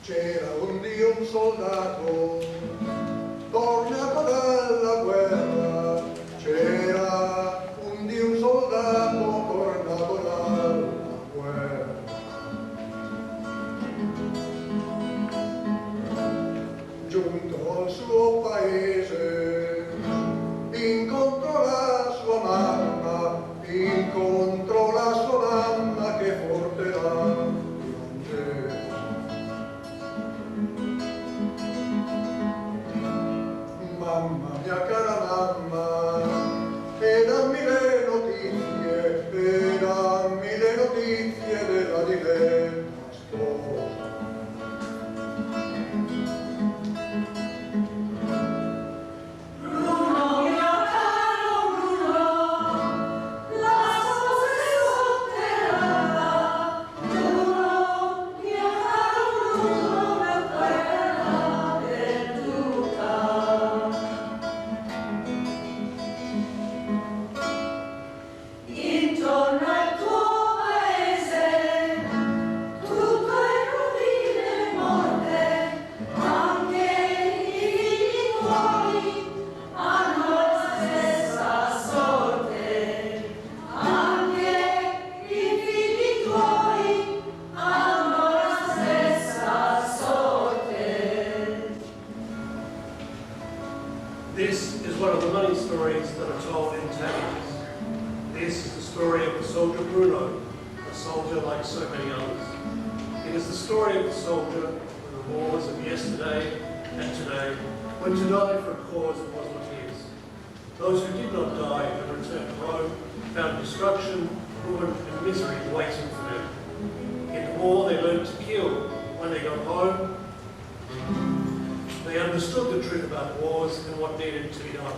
C'era un di un soldato tornato dalla guerra, c'era un di un soldato tornato dalla guerra. Giunto al suo paese, incontrò la sua mamma, incontrò la sua mamma che forte la piangeva. Mamma mia cara mamma, e dammi le notizie della diletta sposa. Bruno, mio caro Bruno, la sposa è sotterrata. Bruno, mio caro Bruno, la terra perduta. Intorno al tuo paese tutto è rovina e morte, anche i figli tuoi hanno la stessa sorte, anche i figli tuoi hanno la stessa sorte. This is one of the many stories that are told in tales. This is the story of the soldier Bruno, a soldier like so many others. It is the story of the soldier in the wars of yesterday and today, when to die for a cause was what is. Those who did not die and returned home found destruction, ruin and misery waiting for them. In the war they learned to kill. When they got home, they understood the truth about wars and what needed to be done.